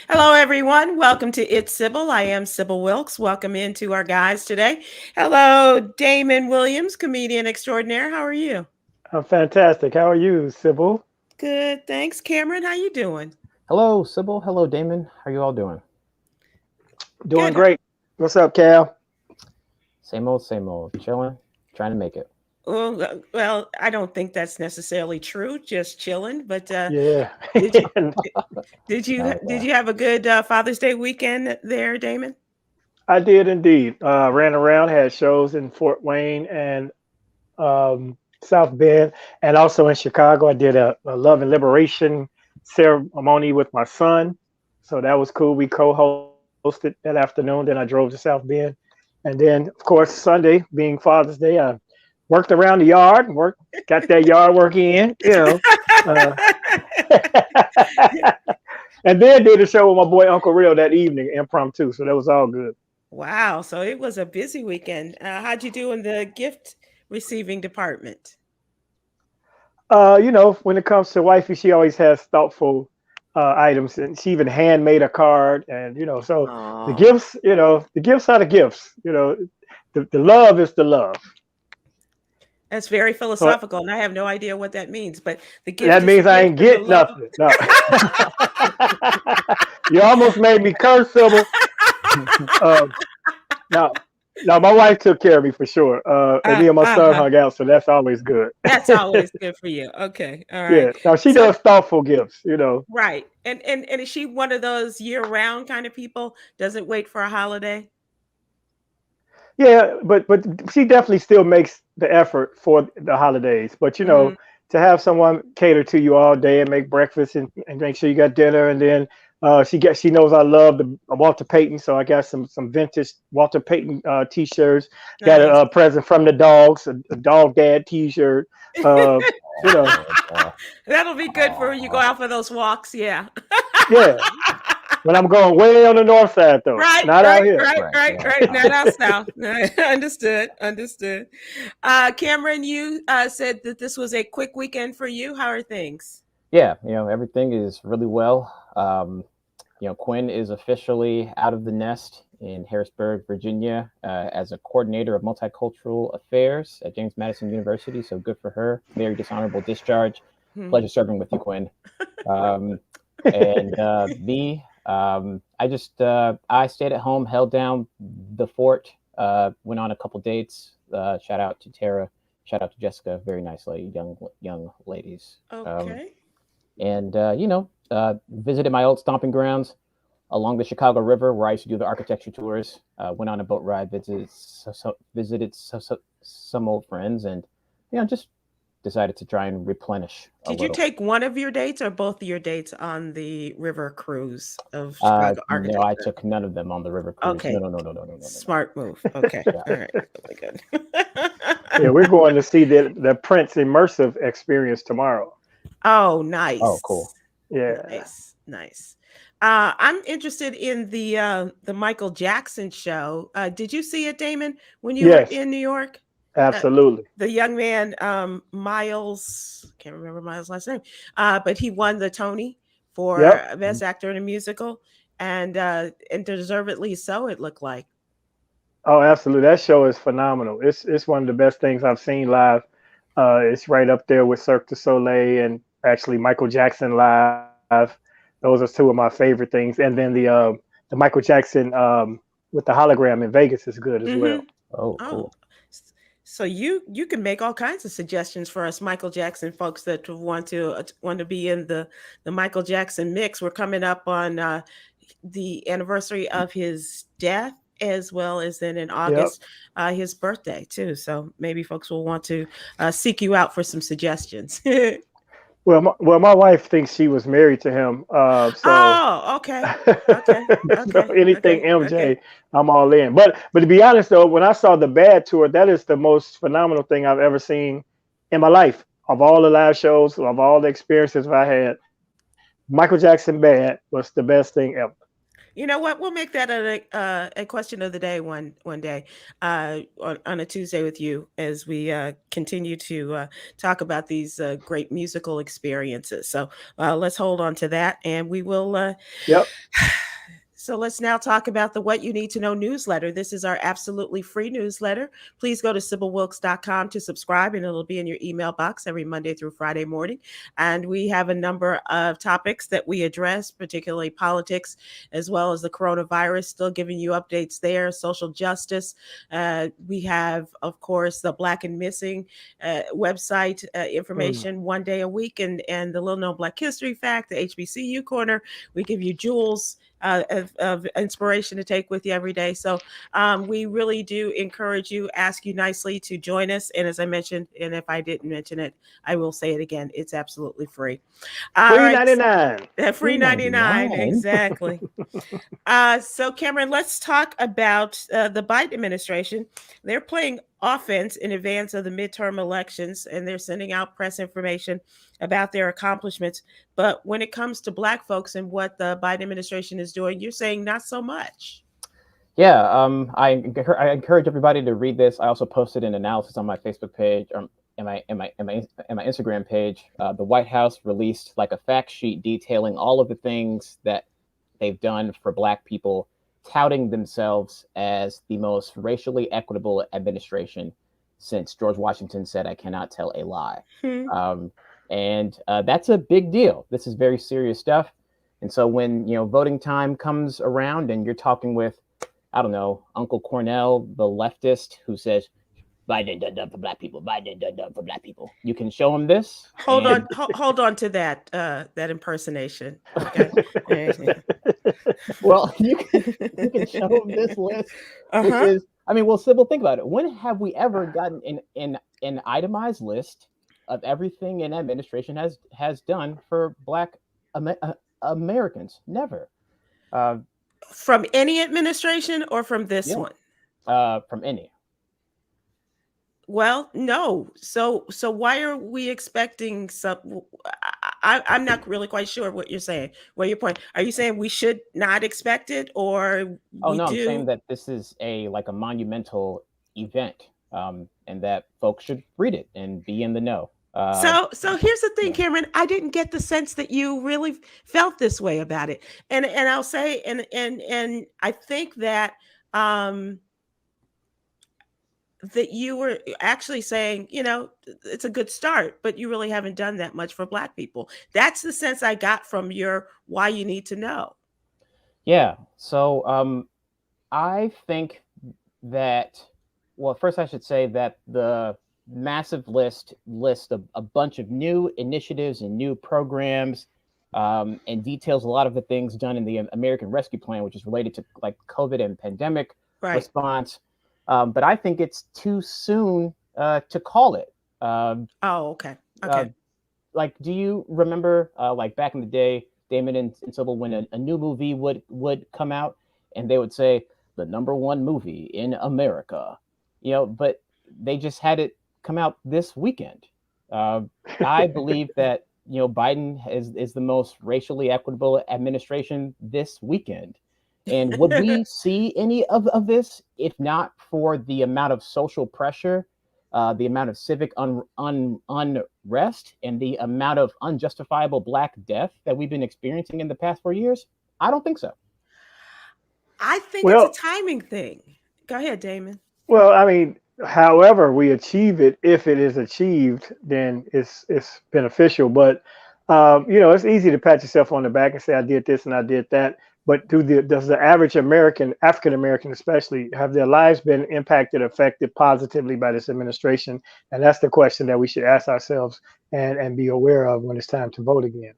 Hello, everyone. Welcome to It's Sybil. I am Sybil Wilkes. Welcome into our guys today. Hello, Damon Williams, comedian extraordinaire. How are you? I'm fantastic. How are you, Sybil? Good, thanks. Cameron, how you doing? Hello, Sybil. Hello, Damon. How are you all doing? Doing Good. great. What's up, Cal? Same old, same old. Chilling, trying to make it. Well, I don't think that's necessarily true. Just chilling. But Yeah. did you did Yeah. you have a good Father's Day weekend there, Damon? I did indeed. Ran around, had shows in Fort Wayne and South Bend, and also in Chicago. I did a Love and Liberation ceremony with my son. So that was cool. We co-hosted that afternoon. Then I drove to South Bend. And then, of course, Sunday, being Father's Day, I worked around the yard, got that yard work in. Uh, and then did a show with my boy Uncle Real that evening, impromptu. So that was all good. Wow. So it was a busy weekend. How'd you do in the gift receiving department? When it comes to wifey, she always has thoughtful items, and she even handmade a card. And so the Oh. gifts, the gifts are the gifts. The love is the love. That's very So philosophical, and I have no idea what that means, but the gift that is the means I gift ain't and the get love. nothing. No, you almost made me curse, Sybil. Um, now, now my wife took care of me for sure, and me and my son Uh-huh. hung out, so that's always good. That's always good for you. Okay. All right. Yeah. Now she So does thoughtful gifts. right. And is she one of those year-round kind of people? Doesn't wait for a holiday? Yeah, but she definitely still makes the effort for the holidays. But Hmm. to have someone cater to you all day and make breakfast and make sure you got dinner, and then she knows I love the Walter Payton, so I got some vintage Walter Payton t-shirts. Got Nice. a present from the dogs, a dog dad t-shirt. Uh, you know, Oh, yeah. That'll be good for when you go Aw. out for those walks. Yeah. yeah. When I'm going way on the north side though, Right, not out right, here. right, Right. right, Yeah. right. Not out south. Understood, understood. Cameron, you said that this was a quick weekend for you. How are things? Yeah. Everything is really well. Quinn is officially out of the nest in Harrisburg, Virginia, as a coordinator of multicultural affairs at James Madison University. So good for her. Very dishonorable discharge. Hmm. Pleasure serving with you, Quinn. Um, and me, I stayed at home, held down the fort, went on a couple dates. Shout out to Tara, shout out to Jessica, very nice lady, young ladies. Okay. And visited my old stomping grounds along the Chicago River, where I used to do the architecture tours. Went on a boat ride, visited some old friends, and just decided to try and replenish a Did you little. take one of your dates or both of your dates on the river cruise of Chicago No, I architecture? took none of them on the river cruise. No, Okay. no, no, no, no, no, no, no, no. Smart move. Okay. Yeah. All right. Really Yeah, good. we're going to see the Prince immersive experience tomorrow. Oh, Oh, nice. cool. Yeah. Nice. Nice. I'm interested in the Michael Jackson show. Did you see it, Damon, when you were Yes, in New York? Uh, absolutely. the young man, Miles, can't remember Miles' last name, but he won the Tony for Yep. Best Actor in a Musical, and deservedly so. It looked like. Oh, absolutely. That show is phenomenal. It's one of the best things I've seen live. It's right up there with Cirque du Soleil and actually Michael Jackson live. Those are two of my favorite things. And then the Michael Jackson with the hologram in Vegas is good as well. Hmm. Oh, Oh, cool. so you can make all kinds of suggestions for us Michael Jackson folks that want to be in the Michael Jackson mix. We're coming up on the anniversary of his death, as well as then in Yep. August his birthday too. So maybe folks will want to seek you out for some suggestions. Well, my wife thinks she was married to him. So Oh, okay, okay, so okay, anything okay, okay. MJ, I'm all in. But to be honest though, when I saw the Bad tour, that is the most phenomenal thing I've ever seen in my life. Of all the live shows, of all the experiences I had, Michael Jackson Bad was the best thing ever. You know what? We'll make that a question of the day one day on a Tuesday with you as we continue to talk about these great musical experiences. So let's hold on to that, and we will. Yep. So let's now talk about the What You Need to Know newsletter. This is our absolutely free newsletter. Please go to SybilWilkes.com to subscribe, and it'll be in your email box every Monday through Friday morning. And we have a number of topics that we address, particularly politics, as well as the coronavirus, still giving you updates there, social justice. We have, of course, the Black and Missing website information one day a week, and the Little Known Black History Fact, the HBCU Corner. We give you jewels of inspiration to take with you every day. So we really do encourage you, ask you nicely to join us. And as I mentioned, and if I didn't mention it, I will say it again, it's absolutely free. All Free right. 99. Free 99, exactly. So Khameron, let's talk about the Biden administration. They're playing offense in advance of the midterm elections, and they're sending out press information about their accomplishments. But when it comes to Black folks and what the Biden administration is doing, you're saying not so much. Yeah, I encourage everybody to read this. I also posted an analysis on my Facebook page, and my Instagram page. The White House released like a fact sheet detailing all of the things that they've done for Black people, touting themselves as the most racially equitable administration since George Washington said, "I cannot tell a lie." And that's a big deal. This is very serious stuff. And so when voting time comes around and you're talking with, I don't know, Uncle Cornell, the leftist, who says, Biden done for Black people, Biden done for Black people, you can show him this. Hold on to that impersonation. Okay. Well, you can show him this list, which is, I mean, well, Sybil, think about it. When have we ever gotten an itemized list of everything an administration has done for Black Americans? Never. From any administration or from this one? From any. Well, no. So why are we expecting some? I'm not really quite sure what you're saying. What your point? Are you saying we should not expect it, or I'm saying that this is a monumental event, and that folks should read it and be in the know. So here's the thing, Khameron. I didn't get the sense that you really felt this way about it, and I'll say, and I think that that you were actually saying, it's a good start, but you really haven't done that much for Black people. That's the sense I got from your why you need to know. Yeah. So I think that, well, first I should say that the massive list of a bunch of new initiatives and new programs, and details a lot of the things done in the American Rescue Plan, which is related to like COVID and pandemic response. But I think it's too soon to call it. Okay. Like, do you remember like back in the day, Damon and Sybil, when a new movie would come out and they would say the #1 movie in America, but they just had it come out this weekend. I believe that Biden is the most racially equitable administration this weekend. And would we see any of this if not for the amount of social pressure, the amount of civic unrest, and the amount of unjustifiable Black death that we've been experiencing in the past 4 years? I don't think so. I think it's a timing thing. Go ahead, Damon. Well, I mean, however we achieve it, if it is achieved, then it's beneficial. But it's easy to pat yourself on the back and say I did this and I did that. But does the average American, African American especially, have their lives been impacted, affected positively by this administration? And that's the question that we should ask ourselves and be aware of when it's time to vote again.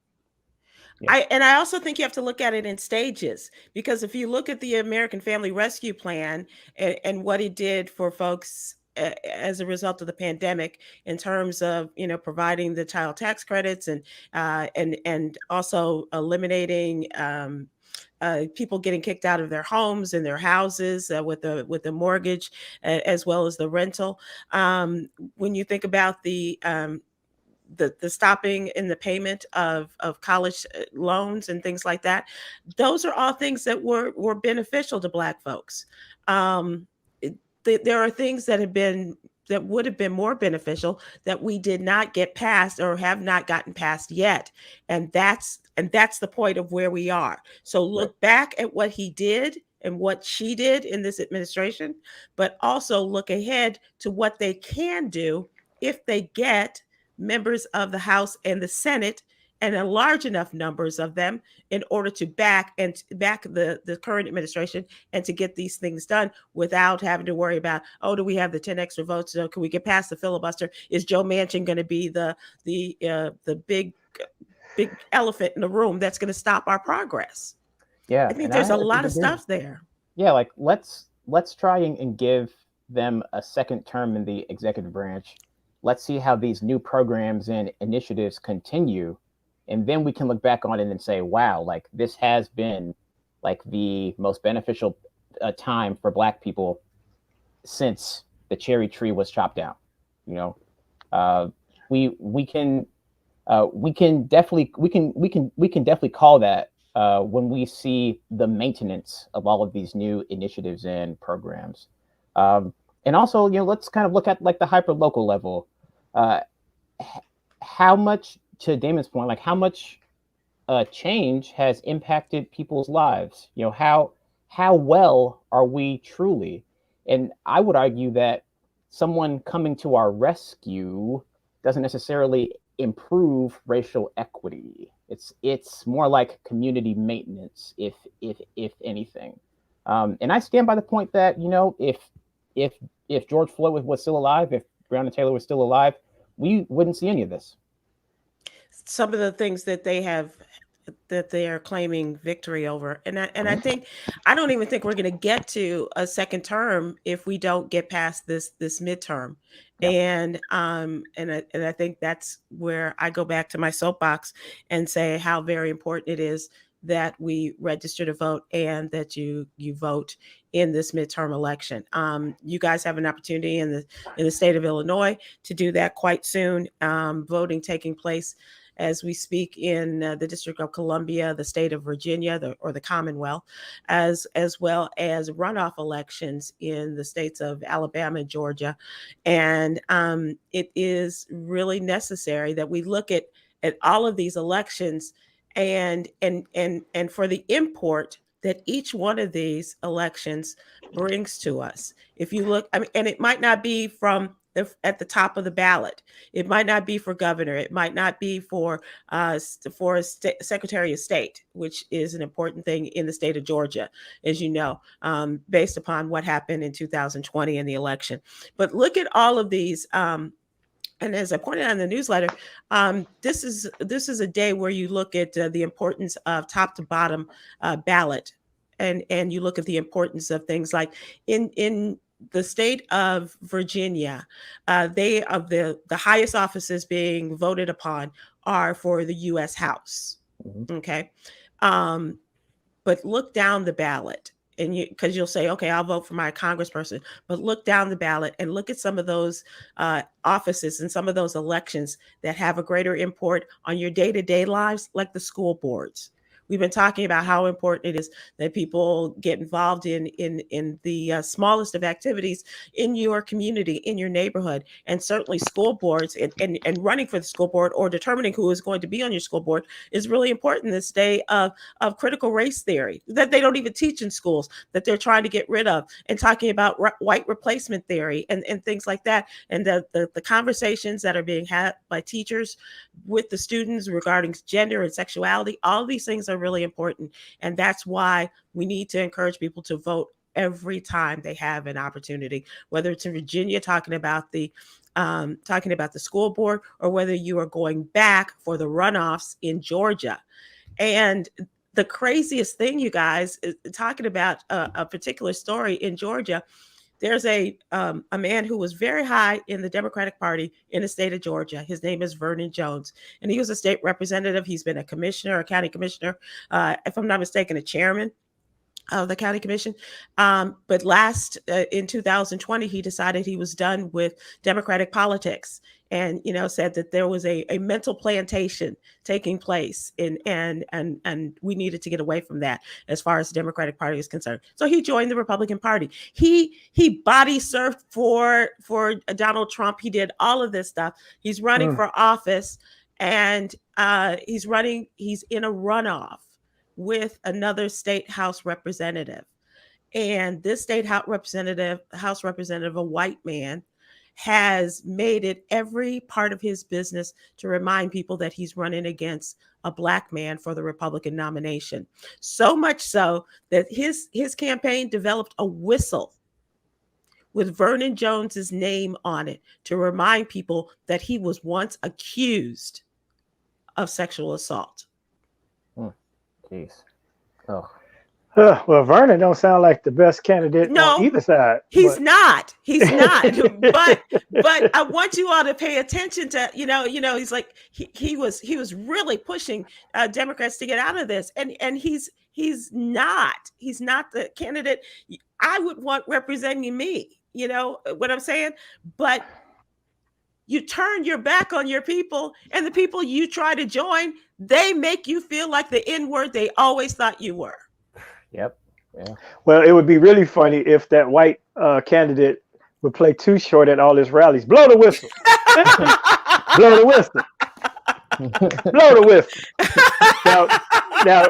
Yeah. I also think you have to look at it in stages, because if you look at the American Family Rescue Plan and what it did for folks as a result of the pandemic, in terms of providing the child tax credits and also eliminating people getting kicked out of their homes and their houses with the mortgage as well as the rental. When you think about the the stopping in the payment of college loans and things like that. Those are all things that were beneficial to Black folks. There are things that would have been more beneficial that we did not get past or have not gotten past yet, and that's the point of where we are. So look back at what he did and what she did in this administration, but also look ahead to what they can do if they get members of the House and the Senate, and a large enough numbers of them, in order to back the current administration and to get these things done without having to worry about, oh, do we have the 10 extra votes? So can we get past the filibuster? Is Joe Manchin going to be the big elephant in the room that's going to stop our progress? Yeah, I think there's a lot of stuff there. Yeah, like let's try and give them a second term in the executive branch. Let's see how these new programs and initiatives continue, and then we can look back on it and say, wow, like this has been like the most beneficial time for Black people since the cherry tree was chopped down. You know, we can definitely call that when we see the maintenance of all of these new initiatives and programs. And also, you know, let's kind of look at like the hyper local level. How much, to Damon's point, like how much change has impacted people's lives? You know, how well are we truly? And I would argue that someone coming to our rescue doesn't necessarily improve racial equity. It's more like community maintenance, if anything. And I stand by the point that, you know, if George Floyd was still alive, if Breonna Taylor was still alive, we wouldn't see any of this. Some of the things that they are claiming victory over, and I think, I don't even think we're going to get to a second term if we don't get past this midterm. Yep. And I think that's where I go back to my soapbox and say how very important it is that we register to vote and that you vote in this midterm election. You guys have an opportunity in the state of Illinois to do that quite soon. Voting taking place as we speak in the District of Columbia, the state of Virginia, or the Commonwealth, as well as runoff elections in the states of Alabama and Georgia. And it is really necessary that we look at all of these elections and for the import that each one of these elections brings to us. If you look, I mean, and it might not be from at the top of the ballot. It might not be for governor. It might not be for Secretary of State, which is an important thing in the state of Georgia, as you know, based upon what happened in 2020 in the election. But look at all of these. And as I pointed out in the newsletter, this is a day where you look at the importance of top to bottom ballot, and you look at the importance of things like in the state of Virginia, they of the highest offices being voted upon are for the U.S. House. Mm-hmm. Okay, but look down the ballot. And because you'll say, okay, I'll vote for my congressperson, but look down the ballot and look at some of those offices and some of those elections that have a greater import on your day-to-day lives, like the school boards. We've been talking about how important it is that people get involved in the smallest of activities in your community, in your neighborhood, and certainly school boards and running for the school board or determining who is going to be on your school board is really important this day of critical race theory that they don't even teach in schools, that they're trying to get rid of, and talking about white replacement theory and things like that. And the conversations that are being had by teachers with the students regarding gender and sexuality, all of these things are really important. And that's why we need to encourage people to vote every time they have an opportunity, whether it's in Virginia talking about the school board, or whether you are going back for the runoffs in Georgia. And the craziest thing, you guys, is talking about a particular story in Georgia. There's a man who was very high in the Democratic Party in the state of Georgia. His name is Vernon Jones, and he was a state representative. He's been a commissioner, a county commissioner, if I'm not mistaken, a chairman. of the county commission. But in 2020, he decided he was done with Democratic politics, and said that there was a mental plantation taking place and we needed to get away from that as far as the Democratic Party is concerned. So he joined the Republican Party. He body surfed for Donald Trump. He did all of this stuff. He's running for office, and he's in a runoff with another state House representative. And this state House representative, a white man, has made it every part of his business to remind people that he's running against a black man for the Republican nomination. So much so that his campaign developed a whistle with Vernon Jones's name on it to remind people that he was once accused of sexual assault. Jeez. Oh. Well, Vernon don't sound like the best candidate on either side. He's not. He's not. but I want you all to pay attention to, he's like he was really pushing Democrats to get out of this, and he's not the candidate I would want representing me. You know what I'm saying? But you turn your back on your people, and the people you try to join, they make you feel like the N-word they always thought you were. Yep. Yeah. Well, it would be really funny if that white candidate would play Too Short at all his rallies. Blow the whistle. Blow the whistle. Blow the whistle. Now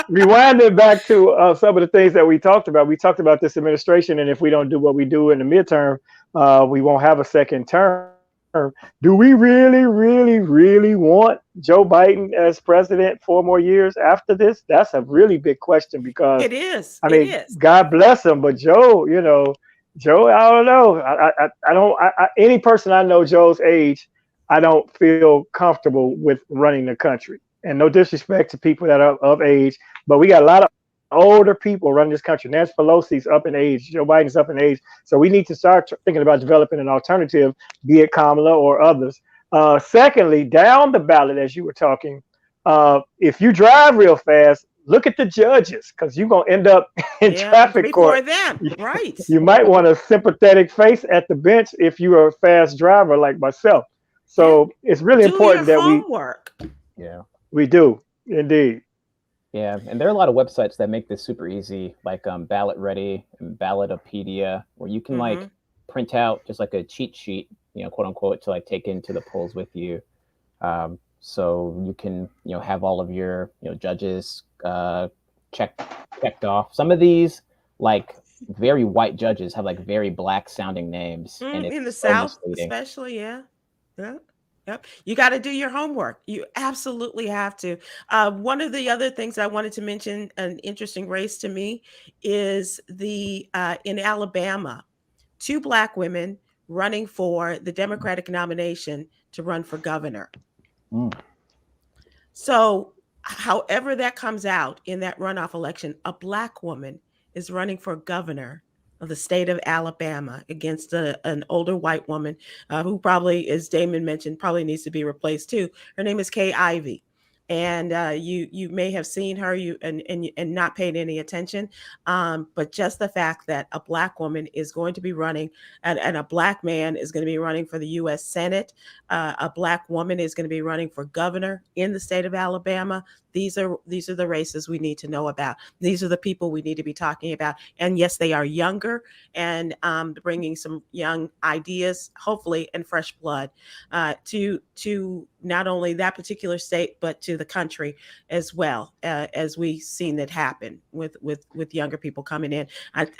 rewinding back to some of the things that we talked about. We talked about this administration, and if we don't do what we do in the midterm, we won't have a second term. Do we really, really, really want Joe Biden as president 4 more years after this? That's a really big question, because it is. I mean, God bless him, but Joe, Joe, I don't know. I don't. Any person I know Joe's age, I don't feel comfortable with running the country. And no disrespect to people that are of age, but we got a lot of older people running this country. Nancy Pelosi's up in age. Joe Biden's up in age. So we need to start thinking about developing an alternative, be it Kamala or others. Secondly, down the ballot, as you were talking, if you drive real fast, look at the judges, because you're going to end up in traffic court. Them. Right. You might want a sympathetic face at the bench if you are a fast driver like myself. So it's really important that we do, indeed. Yeah, and there are a lot of websites that make this super easy, like Ballot Ready and Ballotopedia, where you can like print out just like a cheat sheet, quote unquote, to like take into the polls with you. So you can, have all of your, judges checked off. Some of these like very white judges have like very black sounding names. And in the South, especially, yeah. Yep. You got to do your homework. You absolutely have to. One of the other things I wanted to mention, an interesting race to me, is in Alabama, 2 black women running for the Democratic nomination to run for governor. So however that comes out in that runoff election, a black woman is running for governor of the state of Alabama against an older white woman who probably, as Damon mentioned, probably needs to be replaced too. Her name is Kay Ivey. And you may have seen her and not paid any attention. But just the fact that a black woman is going to be running and a black man is going to be running for the U.S. Senate, a black woman is going to be running for governor in the state of Alabama. These are the races we need to know about. These are the people we need to be talking about. And yes, they are younger and bringing some young ideas, hopefully, and fresh blood to not only that particular state, but to the country as well, as we've seen that happen with younger people coming in.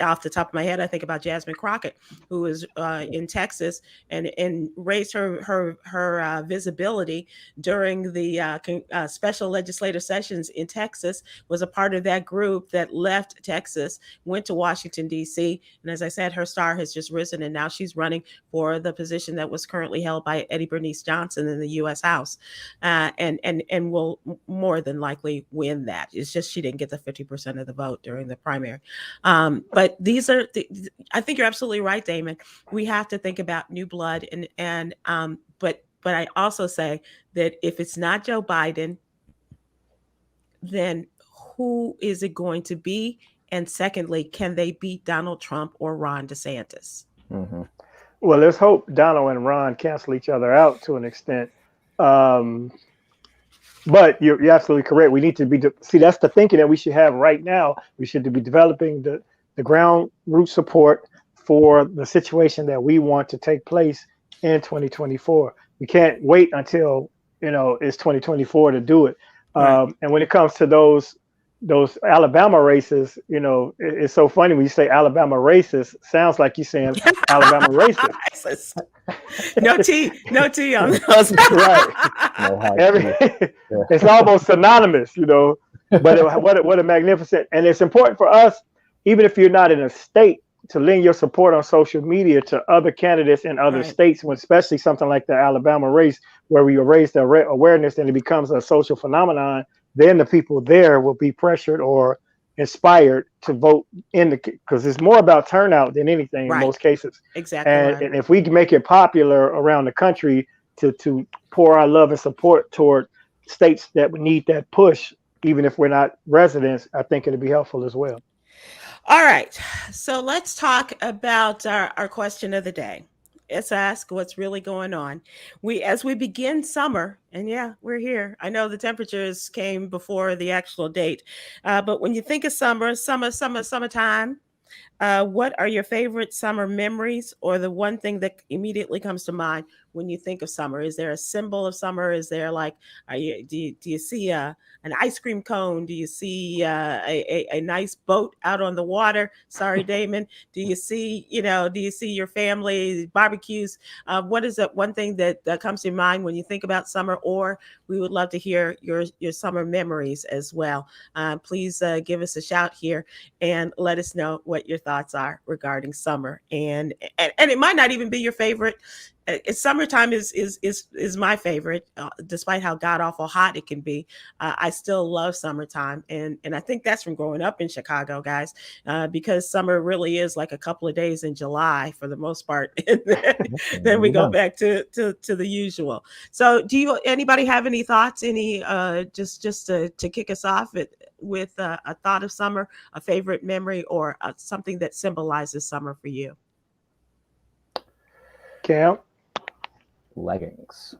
Off the top of my head, I think about Jasmine Crockett, who is in Texas and raised her visibility during the special legislative sessions in Texas, was a part of that group that left Texas, went to Washington, D.C. And as I said, her star has just risen, and now she's running for the position that was currently held by Eddie Bernice Johnson in the U.S. House, and will more than likely win that. It's just she didn't get the 50% of the vote during the primary. But these are, I think you're absolutely right, Damon. We have to think about new blood, but I also say that if it's not Joe Biden, then who is it going to be? And secondly, can they beat Donald Trump or Ron DeSantis? Mm-hmm. Well, let's hope Donald and Ron cancel each other out to an extent. Um, but you're absolutely correct. We need to see, that's the thinking that we should have right now. We should be developing the ground root support for the situation that we want to take place in 2024. We can't wait until, it's 2024 to do it. Right. And when it comes to those Alabama races, it's so funny when you say Alabama racist, sounds like you're saying Alabama racist. No T on those. Right. It's almost synonymous, but what a magnificent, and it's important for us, even if you're not in a state, to lend your support on social media to other candidates in other states, especially something like the Alabama race, where we raise the awareness and it becomes a social phenomenon. Then the people there will be pressured or inspired to vote because it's more about turnout than anything in most cases. Exactly. And if we can make it popular around the country to pour our love and support toward states that would need that push, even if we're not residents, I think it'd be helpful as well. All right. So let's talk about our question of the day. Let's ask what's really going on. As we begin summer, and yeah, we're here. I know the temperatures came before the actual date, but when you think of summertime, what are your favorite summer memories, or the one thing that immediately comes to mind when you think of summer? Is there a symbol of summer? Is there do you see an ice cream cone? Do you see a nice boat out on the water? Sorry, Damon. Do you see your family barbecues? What is that one thing that comes to mind when you think about summer? Or we would love to hear your summer memories as well. Please give us a shout here and let us know what your thoughts are regarding summer. And it might not even be your favorite. Summertime is my favorite, despite how god awful hot it can be. I still love summertime, and I think that's from growing up in Chicago, guys, because summer really is like a couple of days in July for the most part, and then we go back to the usual. So, anybody have any thoughts? Just to kick us off with a thought of summer, a favorite memory, or something that symbolizes summer for you? Cam? Leggings.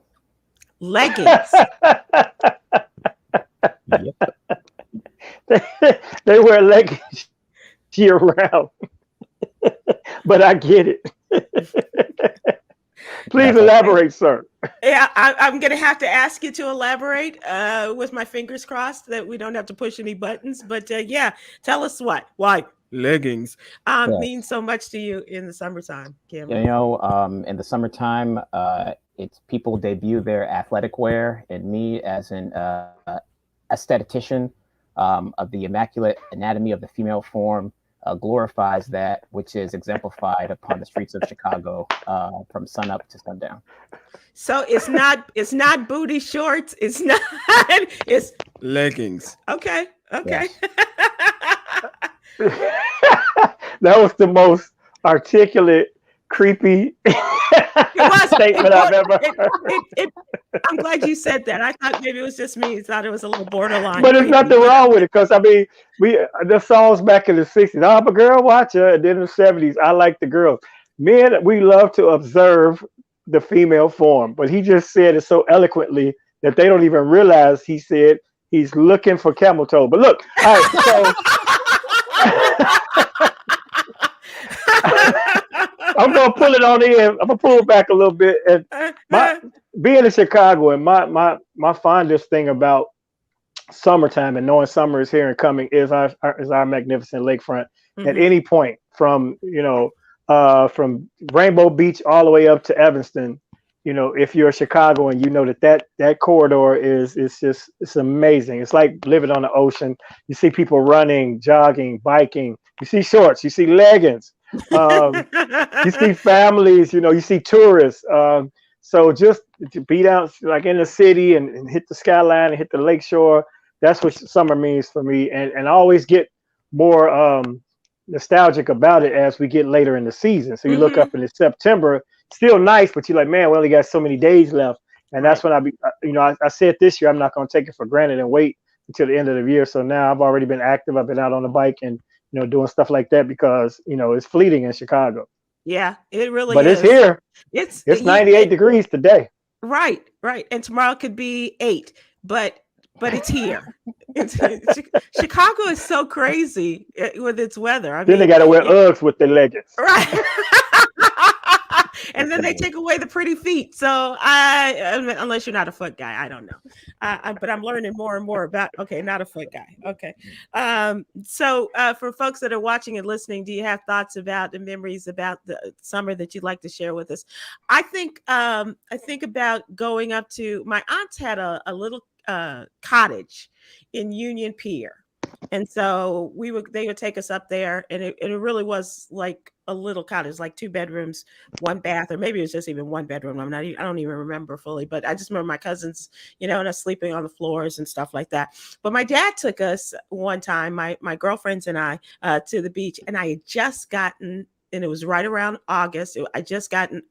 Yep. They wear leggings year round, but I get it. Please elaborate, sir. Yeah, I'm going to have to ask you to elaborate with my fingers crossed that we don't have to push any buttons. But yeah, tell us why leggings mean so much to you in the summertime, Khameron. In the summertime, it's people debut their athletic wear, and me as an aesthetician of the immaculate anatomy of the female form glorifies that which is exemplified upon the streets of Chicago from sunup to sundown. So it's not booty shorts. It's leggings. Okay. Yes. That was the most articulate, creepy statement I've ever heard. I'm glad you said that. I thought maybe it was just me. I thought it was a little borderline. But there's nothing wrong with it, because the songs back in the 60s, I'm a girl watcher, and then in the 70s, I like the girls. Men, we love to observe the female form, but he just said it so eloquently that they don't even realize he said he's looking for camel toe. But look, all right, so I'm gonna pull it on in. I'm gonna pull it back a little bit. And being in Chicago, and my fondest thing about summertime and knowing summer is here and coming is our magnificent lakefront. Mm-hmm. At any point from Rainbow Beach all the way up to Evanston, if you're a Chicago and that corridor it's amazing. It's like living on the ocean. You see people running, jogging, biking. You see shorts. You see leggings. You see families. You see tourists. So just to be down like in the city and hit the skyline and hit the lakeshore, that's what summer means for me. And I always get more nostalgic about it as we get later in the season. So you look up in September, still nice, but you're like, man, we only got so many days left. And that's when I said this year, I'm not going to take it for granted and wait until the end of the year. So now I've already been active. I've been out on the bike and doing stuff like that because it's fleeting in Chicago. Yeah, it really But it's is. here. It's It's 98 degrees today. Right. And tomorrow could be 8, but it's here. Chicago is so crazy with its weather. I Then they mean, got to wear Uggs with their leggings. right. And then they take away the pretty feet. So unless you're not a foot guy, I don't know. But I'm learning more and more about, okay, not a foot guy. Okay. So for folks that are watching and listening, do you have thoughts about the memories about the summer that you'd like to share with us? I think about going up to, my aunts had a little cottage in Union Pier. And so they would take us up there, and it really was like a little cottage, like 2 bedrooms, 1 bath, or maybe it was just even 1 bedroom. I don't even remember fully, but I just remember my cousins, and us sleeping on the floors and stuff like that. But my dad took us one time, my girlfriends and I, to the beach, and I had just gotten, and it was right around August. I just gotten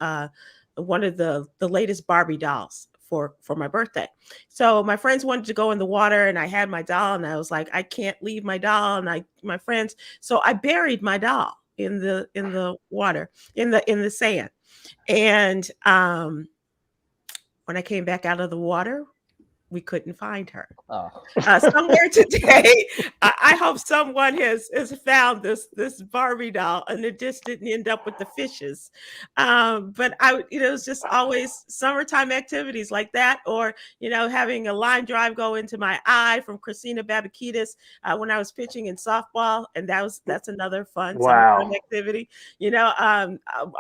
one of the latest Barbie dolls for my birthday. So my friends wanted to go in the water, and I had my doll, and I was like, I can't leave my doll, and my friends. So I buried my doll in the water, in the sand. And when I came back out of the water, we couldn't find her. Somewhere today, I hope someone has found this Barbie doll, and it just didn't end up with the fishes. But it was just always summertime activities like that, or having a line drive go into my eye from Christina Babakitis when I was pitching in softball, and that's another fun summertime activity.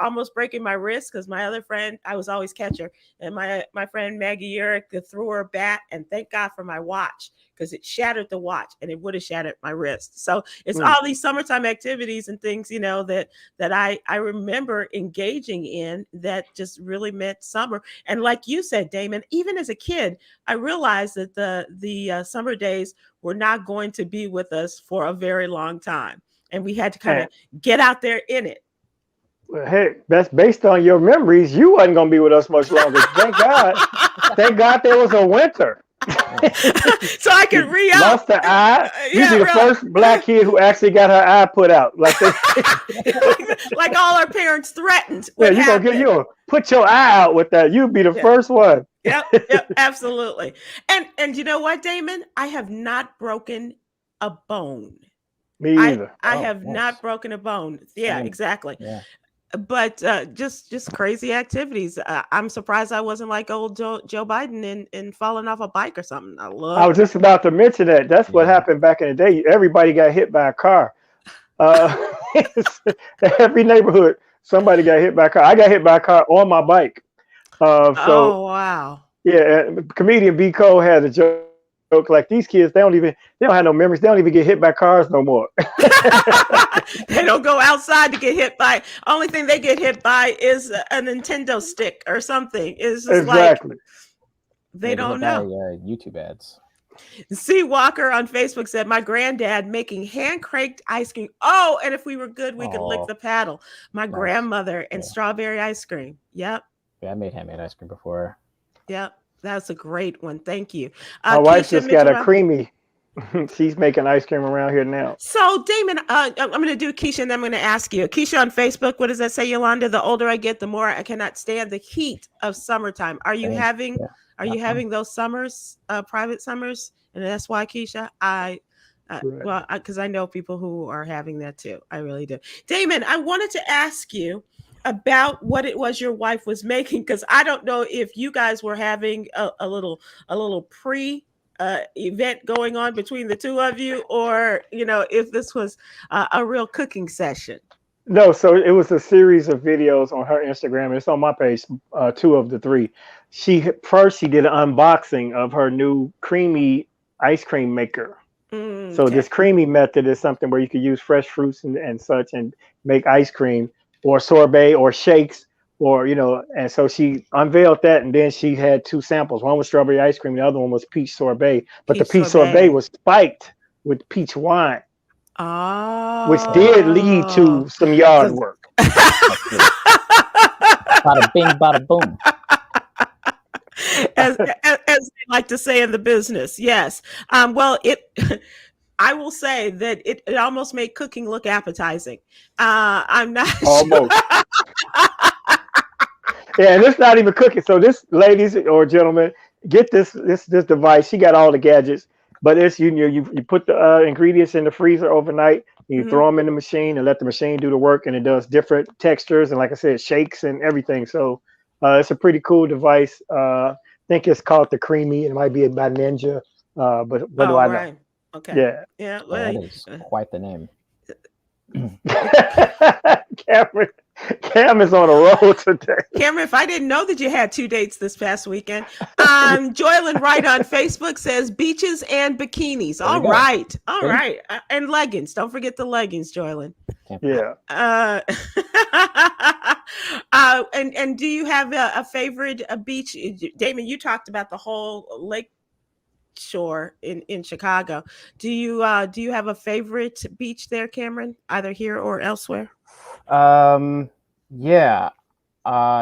Almost breaking my wrist because my other friend, I was always catcher, and my friend Maggie Urick threw her a bat. And thank God for my watch, because it shattered the watch, and it would have shattered my wrist. So it's all these summertime activities and things, that I remember engaging in that just really meant summer. And like you said, Damon, even as a kid, I realized that the summer days were not going to be with us for a very long time, and we had to kind of get out there in it. Well, hey, that's based on your memories. You wasn't going to be with us much longer. Thank God. Thank God there was a winter. So I could re-up. Lost the eye. You'd be the first Black kid who actually got her eye put out. Like all our parents threatened. Yeah, you're going to put your eye out with that. You'd be the first one. Yep, absolutely. And you know what, Damon? I have not broken a bone. Me either. I have not broken a bone. Yeah, exactly. Yeah. But just crazy activities. I'm surprised I wasn't like old Joe Biden and falling off a bike or something. I was just about to mention that. That's what happened back in the day. Everybody got hit by a car. Every neighborhood, somebody got hit by a car. I got hit by a car on my bike. Oh, wow. Yeah, comedian B. Cole had a joke like, these kids, they don't have no memories. They don't even get hit by cars no more. They don't go outside to get hit by. Only thing they get hit by is a Nintendo stick or something. It's just exactly. Like they don't know. YouTube ads. C. Walker on Facebook said, my granddad making hand-cranked ice cream. Oh, and if we were good, we could lick the paddle. My grandmother and strawberry ice cream. Yep. Yeah, I made handmade ice cream before. Yep. That's a great one. Thank you. My wife just got a creamy. She's making ice cream around here now. So, Damon, I'm going to do Keisha, and then I'm going to ask you. Keisha on Facebook, what does that say, Yolanda? The older I get, the more I cannot stand the heat of summertime. Are you having those summers, private summers? And that's why, Keisha, because I know people who are having that too. I really do. Damon, I wanted to ask you about what it was your wife was making, because I don't know if you guys were having a little pre event going on between the two of you, or if this was a real cooking session. No, so it was a series of videos on her Instagram. It's on my page, 2 of the 3. She did an unboxing of her new creamy ice cream maker. So this creamy method is something where you could use fresh fruits and such and make ice cream or sorbet or shakes, or and so she unveiled that, and then she had 2 samples. One was strawberry ice cream, the other one was peach sorbet. But the peach sorbet was spiked with peach wine, which did lead to some yard work. Bada bing, bada boom. As as they like to say in the business. Yes. Well, I will say that it almost made cooking look appetizing. I'm not Almost. sure. Yeah, and it's not even cooking. So this, ladies or gentlemen, get this device. She got all the gadgets, but it's you put the ingredients in the freezer overnight. You throw them in the machine and let the machine do the work, and it does different textures and, like I said, shakes and everything. So it's a pretty cool device. I think it's called the Creamy. It might be by Ninja, but what do I know? Okay. Yeah. Yeah. Well, that is quite the name. Cam is on a roll today. Cameron, if I didn't know that you had 2 dates this past weekend, Joylyn Wright on Facebook says beaches and bikinis. All right. And leggings. Don't forget the leggings, Joylyn. Yeah. And do you have a favorite beach? Damon, you talked about the whole lake shore in Chicago. Do you have a favorite beach there, Khameron, either here or elsewhere? Yeah.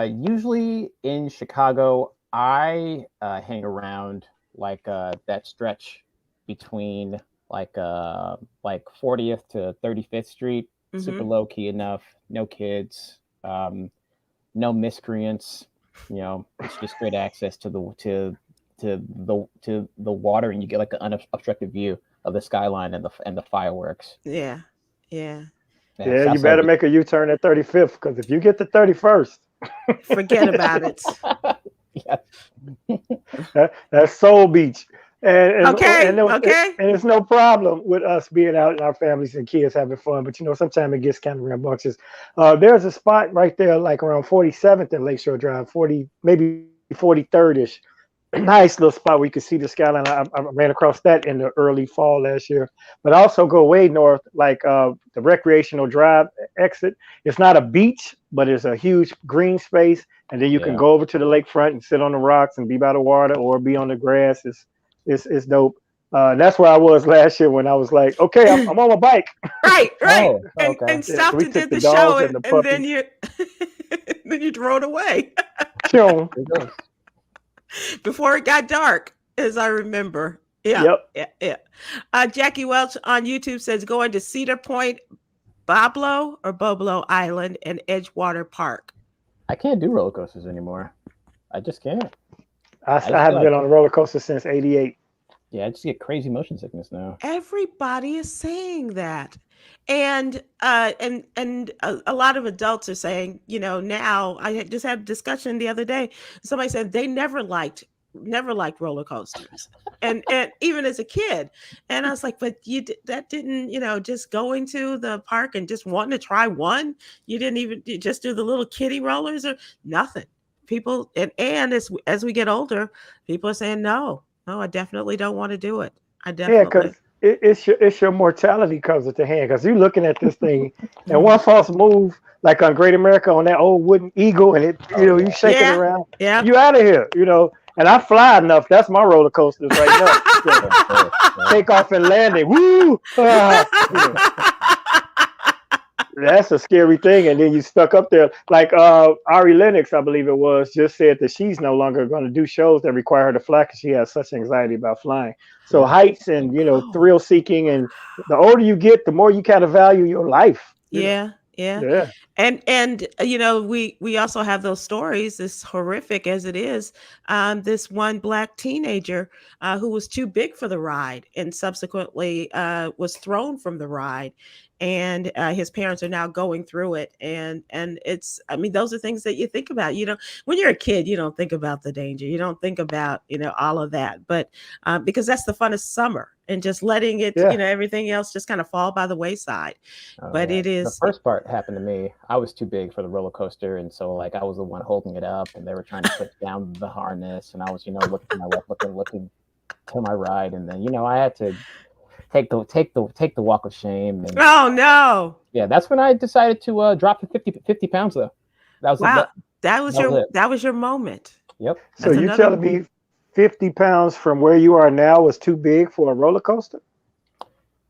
Usually in Chicago, I hang around like that stretch between like 40th to 35th Street. Super low key enough, no kids, no miscreants. You know, it's just straight access to the water, and you get like an unobstructed view of the skyline and the fireworks. Yeah. Yeah, you better make a U-turn at 35th, because if you get to 31st, forget about it. That's Soul Beach. And okay. And it's no problem with us being out and our families and kids having fun, but sometimes it gets kind of rambunctious. There's a spot right there, like around 47th and Lakeshore Drive, maybe 43rd-ish. Nice little spot where you can see the skyline. I ran across that in the early fall last year. But I also go way north, like the Recreational Drive exit. It's not a beach, but it's a huge green space, and then you can go over to the lakefront and sit on the rocks and be by the water or be on the grass. It's dope. That's where I was last year when I was like, okay, I'm on my bike. Right. Oh, okay. And stopped and did the show, and then you then you drove away. Before it got dark, as I remember. Yeah. Jackie Welch on YouTube says going to Cedar Point, Boblo Island, and Edgewater Park. I can't do roller coasters anymore. I just can't. I haven't been on a roller coaster since '88. Yeah, I just get crazy motion sickness now. Everybody is saying that. And a lot of adults are saying, now I just had a discussion the other day. Somebody said they never liked roller coasters, and even as a kid. And I was like, but that didn't, just going to the park and just wanting to try one. You didn't even just do the little kiddie rollers or nothing. People and as we get older, people are saying no, I definitely don't want to do it. Because it's your mortality comes at the hand, because you're looking at this thing and one false move, like on Great America on that old wooden eagle, and you shake it around. Yeah, you out of here. And I fly enough. That's my roller coasters right now. Take off and landing. Woo! That's a scary thing. And then you stuck up there. Like Ari Lennox, I believe it was, just said that she's no longer going to do shows that require her to fly because she has such anxiety about flying. So heights and, thrill seeking. And the older you get, the more you kind of value your life. Yeah. And we also have those stories, as horrific as it is, this one Black teenager who was too big for the ride and subsequently was thrown from the ride, and his parents are now going through it. And it's, those are things that you think about. When you're a kid, you don't think about the danger. You don't think about, all of that. But because that's the fun of summer, and just letting it, everything else just kind of fall by the wayside. But it is. The first part happened to me. I was too big for the roller coaster. And so I was the one holding it up, and they were trying to put down the harness. And I was, looking to my left, looking to my right. And then, I had to take the walk of shame. And, oh no. Yeah. That's when I decided to drop the 50 pounds though. That was that was your moment. Yep. So you telling me 50 pounds from where you are now was too big for a roller coaster?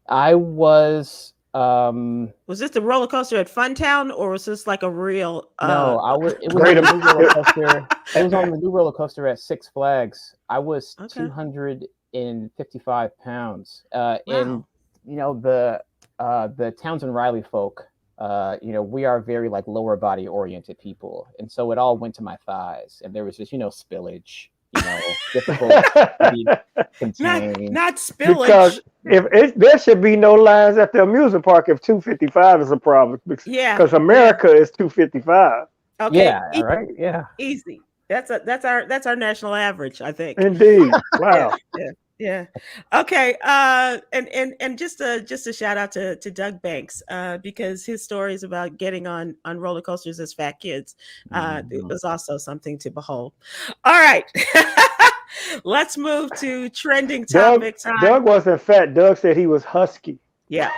I was Was this the roller coaster at Funtown, or was this like a real? No, it was Great on the new roller Am- coaster. It was on the new roller coaster at Six Flags. I was Okay. 255 pounds. Wow. And the Townsend Riley folk, we are very like lower body oriented people, and so it all went to my thighs, and there was just spillage, difficult to be contained. Not spillage. Because there should be no lines at the amusement park if 255 is a problem. Yeah. Because America is 255. Okay. Yeah. Right. Yeah. Easy. That's our national average, I think. Indeed. Wow. Yeah. Okay. And just a shout out to Doug Banks, because his stories about getting on roller coasters as fat kids, it was also something to behold. All right. Let's move to trending topics. Doug wasn't fat. Doug said he was husky. Yeah.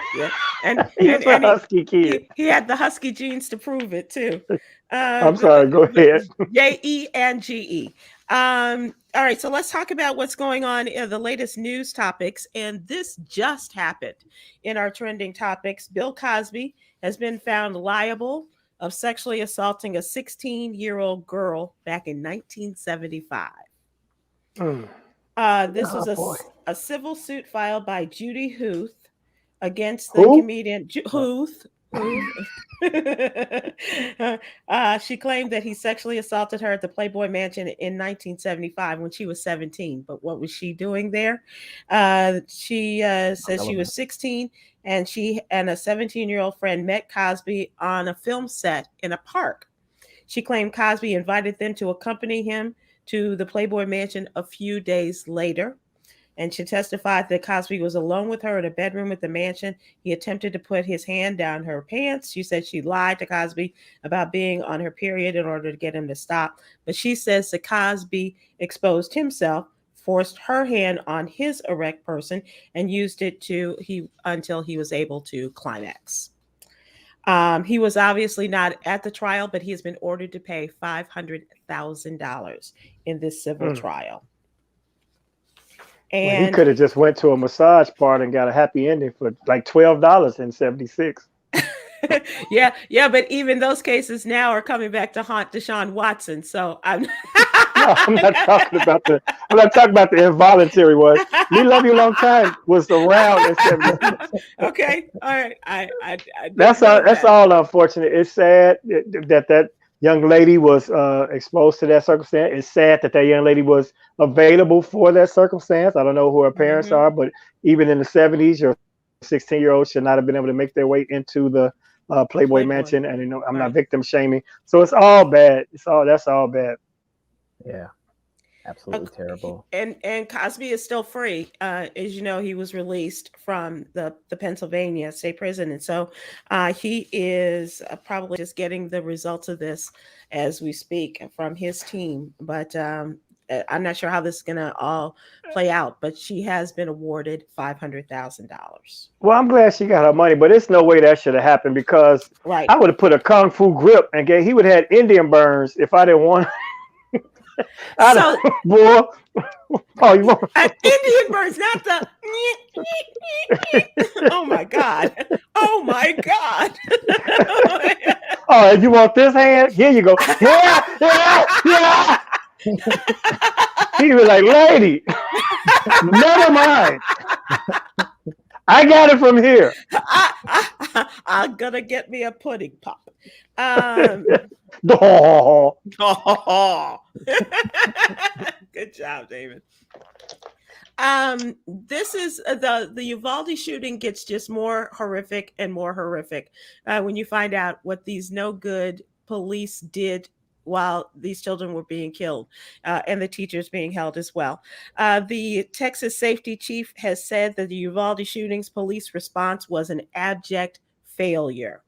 And he was a husky kid. He had the husky genes to prove it too. I'm sorry. Go ahead. J-E and G-E. All right, so let's talk about what's going on in the latest news topics. And this just happened in our trending topics. Bill Cosby has been found liable of sexually assaulting a 16-year-old girl back in 1975. This was a civil suit filed by Judy Huth against the comedian Huth. She claimed that he sexually assaulted her at the Playboy Mansion in 1975 when she was 17. But what was she doing there? She says she was 16 and she and a 17-year-old friend met Cosby on a film set in a park. She claimed Cosby invited them to accompany him to the Playboy Mansion a few days later. And she testified that Cosby was alone with her in a bedroom at the mansion. He attempted to put his hand down her pants. She said she lied to Cosby about being on her period in order to get him to stop. But she says that Cosby exposed himself, forced her hand on his erect person, and used it until he was able to climax. He was obviously not at the trial, but he has been ordered to pay $500,000 in this civil trial. And he could have just went to a massage party and got a happy ending for like $12 in 76. yeah, but even those cases now are coming back to haunt Deshaun Watson. So I'm not talking about the involuntary one. Me Love You Long Time was around in 76. Okay, all right. I that's all unfortunate. It's sad that young lady was exposed to that circumstance. It's sad that young lady was available for that circumstance. I don't know who her parents are, but even in the 70s, your 16-year-old should not have been able to make their way into the Playboy Mansion. And I'm not victim shaming. So it's all bad. That's all bad. Yeah. Absolutely terrible. And Cosby is still free. As you know, he was released from the Pennsylvania State Prison. And so he is probably just getting the results of this as we speak from his team. But I'm not sure how this is going to all play out. But she has been awarded $500,000. Well, I'm glad she got her money, but there's no way that should have happened because I would have put a kung fu grip and he would have had Indian burns if I didn't want boy. Oh, you want Indian burns, not the. Oh my god! Oh my god! Oh, you want this hand? Here you go. Yeah. He was like, lady, never mind. I got it from here. I'm gonna get me a pudding pop. Good job, David. This is the Uvalde shooting gets just more horrific and more horrific when you find out what these no good police did while these children were being killed and the teachers being held as well. The Texas safety chief has said that the Uvalde shootings police response was an abject failure.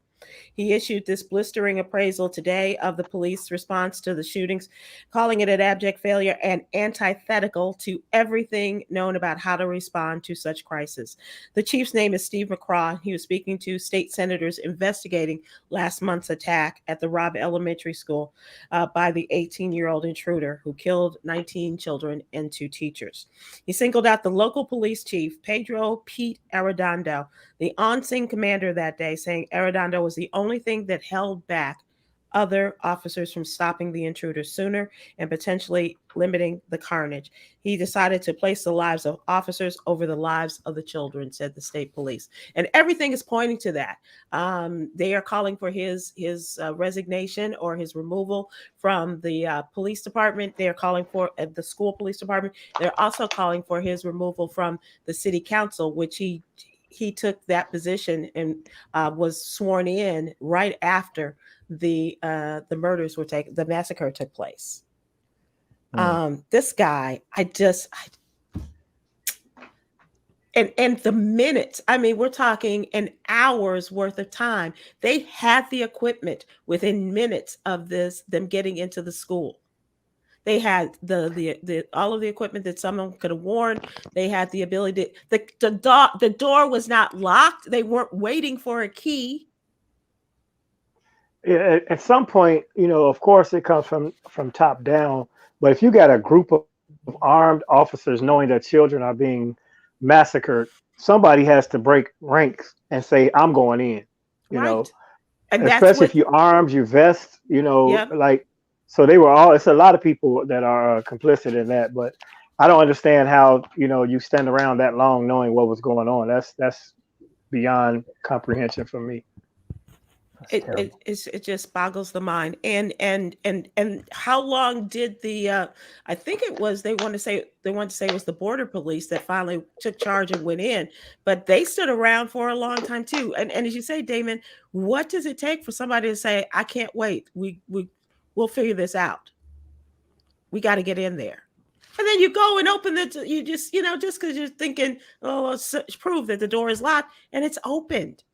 He issued this blistering appraisal today of the police response to the shootings, calling it an abject failure and antithetical to everything known about how to respond to such crisis. The chief's name is Steve McCraw. He was speaking to state senators investigating last month's attack at the Robb Elementary School by the 18-year-old intruder who killed 19 children and 2 teachers. He singled out the local police chief, Pedro Pete Arredondo, the on-scene commander that day, saying Arredondo was the only thing that held back other officers from stopping the intruder sooner and potentially limiting the carnage. He decided to place the lives of officers over the lives of the children, said the state police. And everything is pointing to that. They are calling for his resignation or his removal from the police department. They are calling for the school police department. They're also calling for his removal from the city council, which he took that position and was sworn in right after the murders were taken, the massacre took place. This guy, and the minutes, I mean, we're talking an hour's worth of time. They had the equipment within minutes of them getting into the school. They had the all of the equipment that someone could have worn. They had the ability to, the door was not locked. They weren't waiting for a key. Yeah, at some point, of course, it comes from top down. But if you got a group of armed officers knowing that children are being massacred, somebody has to break ranks and say, "I'm going in." Right. And especially if you're armed, you vest. Yep. Like, so they were all. It's a lot of people that are complicit in that. But I don't understand how you stand around that long knowing what was going on. That's beyond comprehension for me. It just boggles the mind. And how long did the I think it was they want to say it was the border police that finally took charge and went in, but they stood around for a long time too. And as you say, Damon, what does it take for somebody to say, I can't wait, we'll figure this out, we got to get in there? And then you go and open you just because you're thinking, oh, let's prove that the door is locked, and it's opened.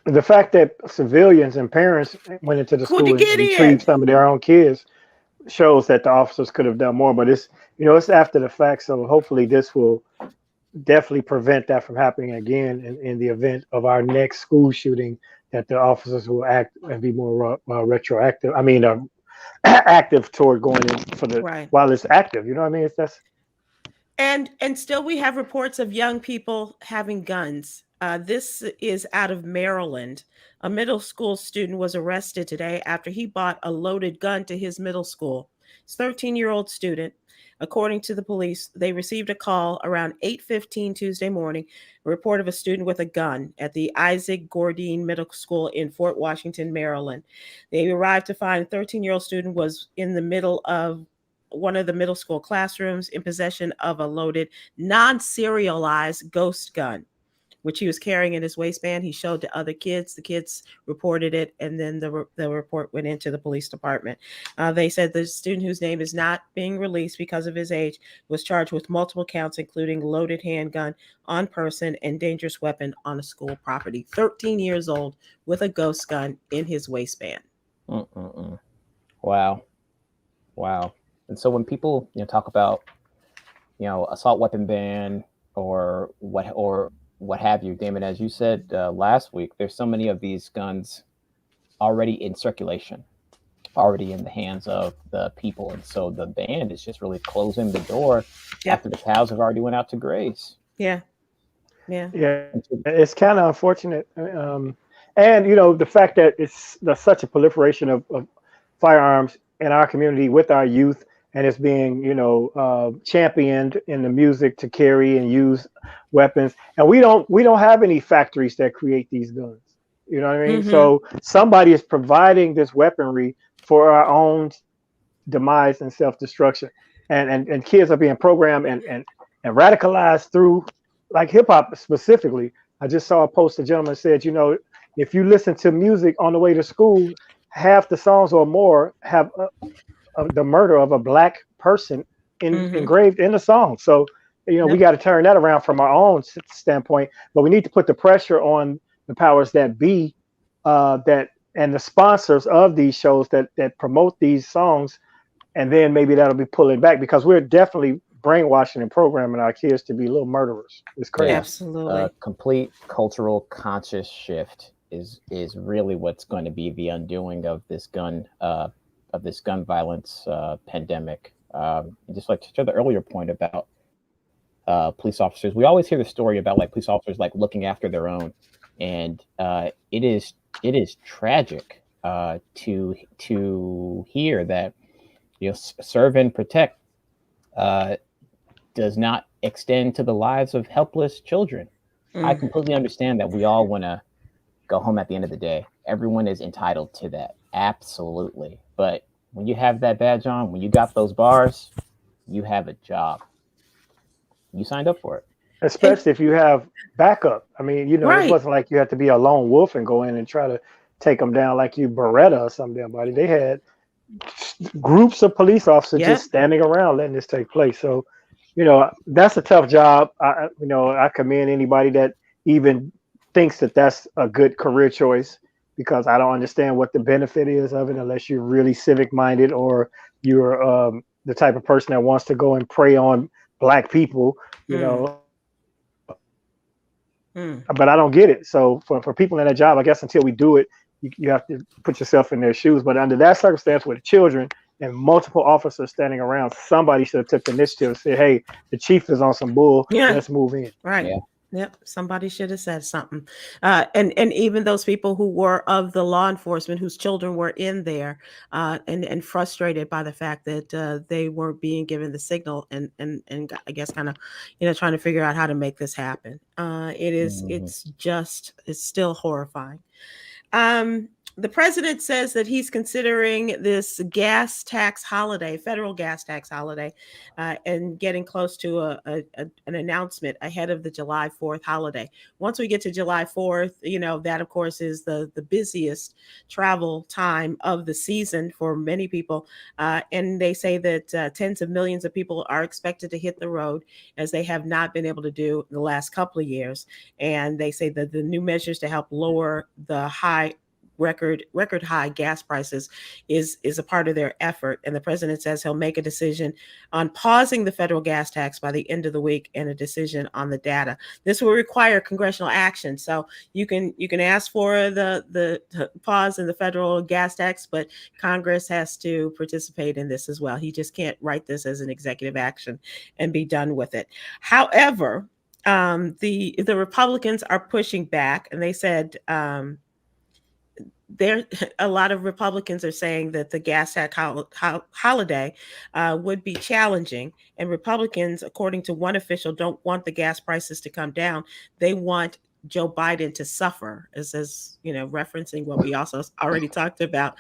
The fact that civilians and parents went into the school and retrieved some of their own kids shows that the officers could have done more. But it's after the fact, so hopefully this will definitely prevent that from happening again in the event of our next school shooting. That the officers will act and be more retroactive. I mean, active toward going in for the while it's active. You know what I mean? That's and still we have reports of young people having guns. This is out of Maryland. A middle school student was arrested today after he bought a loaded gun to his middle school. It's a 13-year-old student. According to the police, they received a call around 8:15 Tuesday morning, a report of a student with a gun at the Isaac Gordine Middle School in Fort Washington, Maryland. They arrived to find a 13-year-old student was in the middle of one of the middle school classrooms in possession of a loaded, non-serialized ghost gun, which he was carrying in his waistband. He showed to other kids. The kids reported it, and then the report went into the police department. They said the student, whose name is not being released because of his age, was charged with multiple counts, including loaded handgun on person and dangerous weapon on a school property. 13 years old with a ghost gun in his waistband. Wow. And so when people talk about assault weapon ban or what have you, Damon, as you said last week, there's so many of these guns already in circulation, already in the hands of the people. And so the ban is just really closing the door after the cows have already went out to graze. Yeah. It's kind of unfortunate. And, the fact that there's such a proliferation of firearms in our community with our youth, and it's being, championed in the music to carry and use weapons. And we don't have any factories that create these guns. You know what I mean? Mm-hmm. So somebody is providing this weaponry for our own demise and self-destruction. And kids are being programmed and radicalized through, like, hip hop specifically. I just saw a post, a gentleman said, if you listen to music on the way to school, half the songs or more have the murder of a Black person engraved in the song. So, we got to turn that around from our own standpoint, but we need to put the pressure on the powers that be that and the sponsors of these shows that promote these songs, and then maybe that'll be pulling back because we're definitely brainwashing and programming our kids to be little murderers. It's crazy. Yeah. Absolutely. Complete cultural conscious shift is really what's going to be the undoing of this gun violence pandemic. Just like to the earlier point about police officers, we always hear the story about like police officers like looking after their own, and it is tragic to hear that serve and protect does not extend to the lives of helpless children. I completely understand that we all want to go home at the end of the day. Everyone is entitled to that, absolutely. But when you have that badge on, when you got those bars, you have a job. You signed up for it. Especially if you have backup. I mean, Right. it wasn't like you had to be a lone wolf and go in and try to take them down like you Beretta or something. Buddy, they had groups of police officers just standing around letting this take place. So, that's a tough job. I commend anybody that even thinks that that's a good career choice, because I don't understand what the benefit is of it unless you're really civic minded or you're the type of person that wants to go and prey on Black people, But I don't get it. So for people in that job, I guess until we do it, you have to put yourself in their shoes. But under that circumstance with children and multiple officers standing around, somebody should have took the initiative and said, hey, the chief is on some bull. Let's move in. Right. Yeah. Yep. Somebody should have said something. And even those people who were of the law enforcement whose children were in there and frustrated by the fact that they weren't being given the signal and I guess kind of, trying to figure out how to make this happen. It's still horrifying. The president says that he's considering this gas tax holiday, federal gas tax holiday, and getting close to an announcement ahead of the July 4th holiday. Once we get to July 4th, that of course is the busiest travel time of the season for many people. And they say that tens of millions of people are expected to hit the road, as they have not been able to do in the last couple of years. And they say that the new measures to help lower the record high gas prices is a part of their effort. And the president says he'll make a decision on pausing the federal gas tax by the end of the week and a decision on the data. This will require congressional action. So you can ask for the pause in the federal gas tax, but Congress has to participate in this as well. He just can't write this as an executive action and be done with it. However, the Republicans are pushing back, and they said a lot of Republicans are saying that the gas tax holiday would be challenging, and Republicans, according to one official, don't want the gas prices to come down. They want Joe Biden to suffer, as referencing what we also already talked about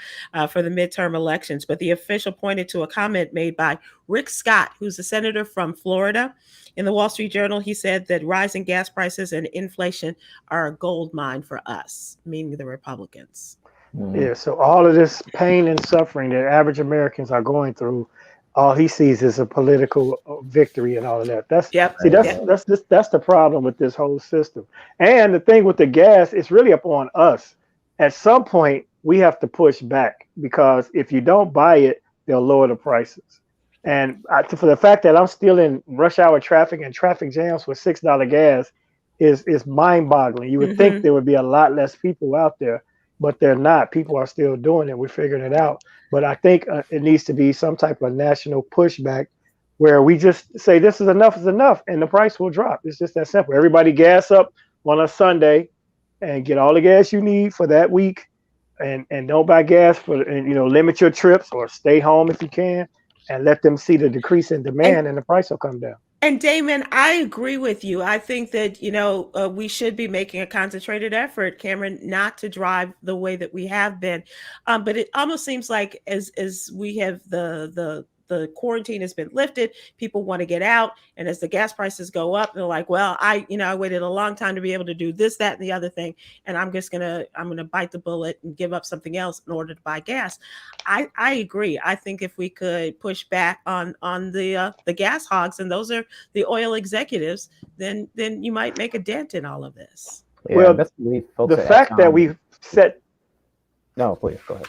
for the midterm elections. But the official pointed to a comment made by Rick Scott, who's a senator from Florida. In the Wall Street Journal, he said that rising gas prices and inflation are a gold mine for us, meaning the Republicans. Yeah, so all of this pain and suffering that average Americans are going through, all he sees is a political victory and all of that. That's the problem with this whole system. And the thing with the gas, it's really up on us. At some point, we have to push back, because if you don't buy it, they'll lower the prices. And for the fact that I'm still in rush hour traffic and traffic jams with $6 gas is mind-boggling. You would think there would be a lot less people out there, but they're not. People are still doing it. We're figuring it out. But I think it needs to be some type of national pushback where we just say this is enough, and the price will drop. It's just that simple. Everybody gas up on a Sunday and get all the gas you need for that week, and don't buy gas limit your trips or stay home if you can, and let them see the decrease in demand, and the price will come down. And Damon, I agree with you. I think that, we should be making a concentrated effort, Khameron, not to drive the way that we have been. But it almost seems like as we have the quarantine has been lifted, people want to get out. And as the gas prices go up, they're like, well, I waited a long time to be able to do this, that, and the other thing. And I'm going to bite the bullet and give up something else in order to buy gas. I agree. I think if we could push back on the gas hogs, and those are the oil executives, then you might make a dent in all of this. Yeah, well, the fact that we've set No, please go ahead.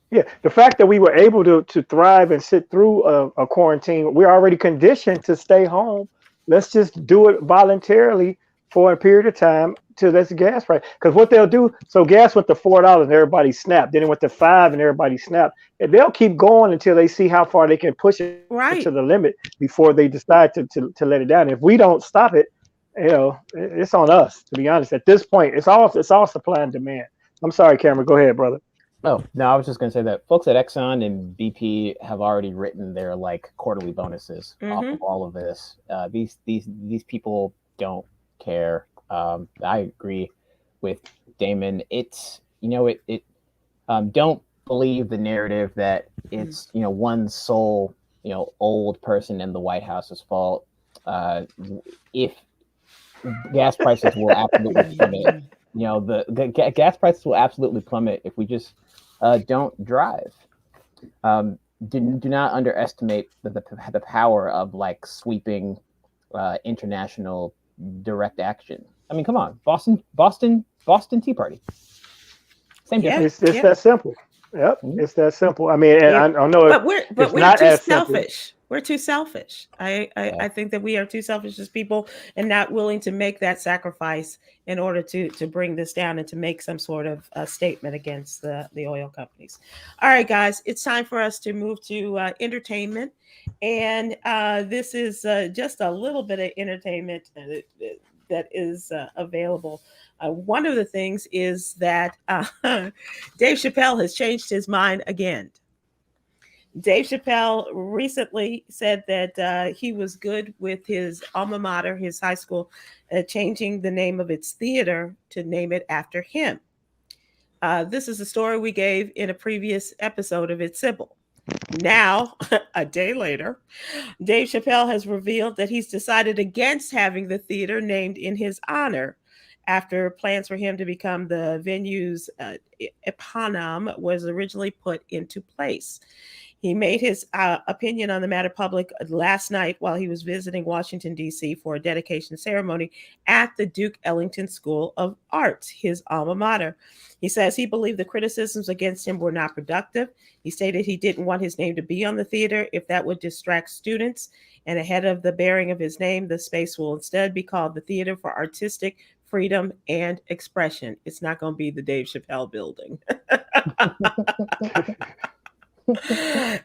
Yeah, the fact that we were able to thrive and sit through a quarantine, we're already conditioned to stay home. Let's just do it voluntarily for a period of time till that's the gas price. Because what they'll do, so gas went to $4 and everybody snapped. Then it went to $5 and everybody snapped. And they'll keep going until they see how far they can push it Right. to the limit before they decide to let it down. If we don't stop it, it's on us. To be honest, at this point, it's all supply and demand. I'm sorry, Cameron. Go ahead, brother. Oh, no, I was just going to say that folks at Exxon and BP have already written their like quarterly bonuses off of all of this. These people don't care. I agree with Damon. It's, don't believe the narrative that it's, one sole, old person in the White House's fault. If gas prices will absolutely plummet, the gas prices will absolutely plummet if we just don't drive. Do not underestimate the power of like sweeping international direct action. I mean, come on, Boston Tea Party. Same difference. It's that simple. Yep, it's that simple. I mean, and I know, but we're too selfish. We're too selfish. I think that we are too selfish as people and not willing to make that sacrifice in order to bring this down and to make some sort of statement against the oil companies. All right, guys, it's time for us to move to entertainment. And this is just a little bit of entertainment that is available. One of the things is that Dave Chappelle has changed his mind again. Dave Chappelle recently said that he was good with his alma mater, his high school, changing the name of its theater to name it after him. This is a story we gave in a previous episode of It's Sybil. Now, a day later, Dave Chappelle has revealed that he's decided against having the theater named in his honor after plans for him to become the venue's eponym was originally put into place. He made his opinion on the matter public last night while he was visiting Washington, D.C. for a dedication ceremony at the Duke Ellington School of Arts, his alma mater. He says he believed the criticisms against him were not productive. He stated he didn't want his name to be on the theater if that would distract students. And ahead of the bearing of his name, the space will instead be called the Theater for Artistic Freedom and Expression. It's not going to be the Dave Chappelle building.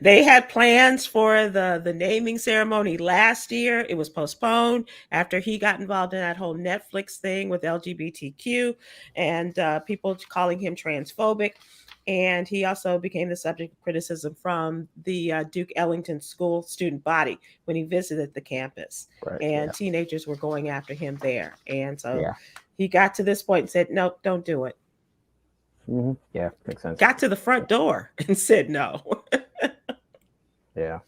They had plans for the naming ceremony last year. It was postponed after he got involved in that whole Netflix thing with LGBTQ and people calling him transphobic. And he also became the subject of criticism from the Duke Ellington School student body when he visited the campus. Right, and teenagers were going after him there. And so he got to this point and said, nope, don't do it. Mm-hmm. Yeah, makes sense. Got to the front door and said no. Yeah,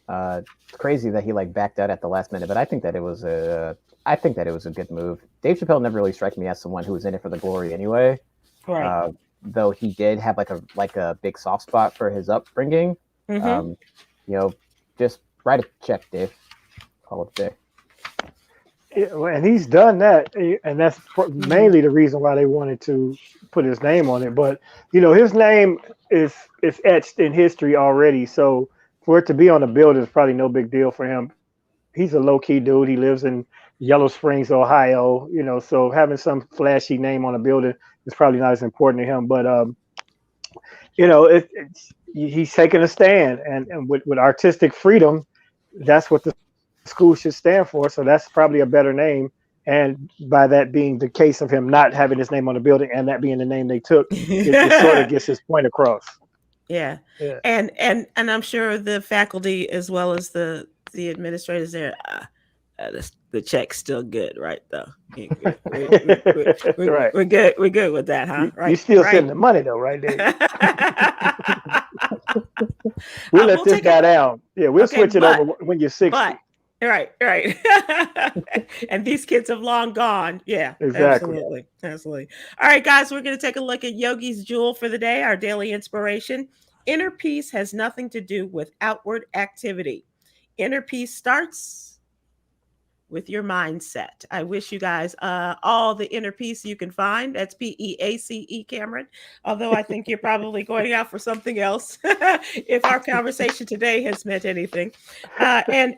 it's crazy that he like backed out at the last minute, but I think that it was a good move. Dave Chappelle never really struck me as someone who was in it for the glory anyway. Right. Though he did have like a big soft spot for his upbringing. Mm-hmm. Just write a check, Dave. Call it a day. Yeah, and he's done that, and that's mainly the reason why they wanted to put his name on it. But his name is etched in history already, so for it to be on the building is probably no big deal for him. He's a low-key dude. He lives in Yellow Springs, Ohio. So having some flashy name on a building is probably not as important to him. But he's taking a stand, and with artistic freedom, that's what the school should stand for. So that's probably a better name. And by that being the case of him not having his name on the building and that being the name they took, it sort of gets his point across. Yeah. And I'm sure the faculty as well as the administrators there, the check's still good, right? Though we're good. We're good with that, huh? Right. You still sending the money though, right there. we'll let this guy down. Yeah, we'll switch it over when you're 60. Right. And these kids have long gone. Yeah, exactly. Absolutely. All right, guys, we're going to take a look at Yogi's Jewel for the day, our daily inspiration. Inner peace has nothing to do with outward activity. Inner peace starts with your mindset. I wish you guys all the inner peace you can find. That's PEACE, Khameron. Although I think you're probably going out for something else if our conversation today has meant anything. And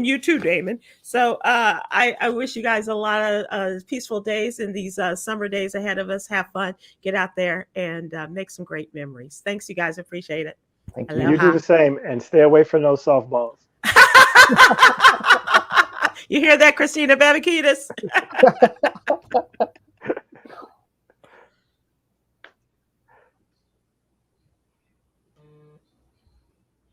you too, Damon. So I wish you guys a lot of peaceful days in these summer days ahead of us. Have fun, get out there, and make some great memories. Thanks, you guys. Appreciate it. Thank You do the same, and stay away from those softballs. You hear that, Christina Babikitis?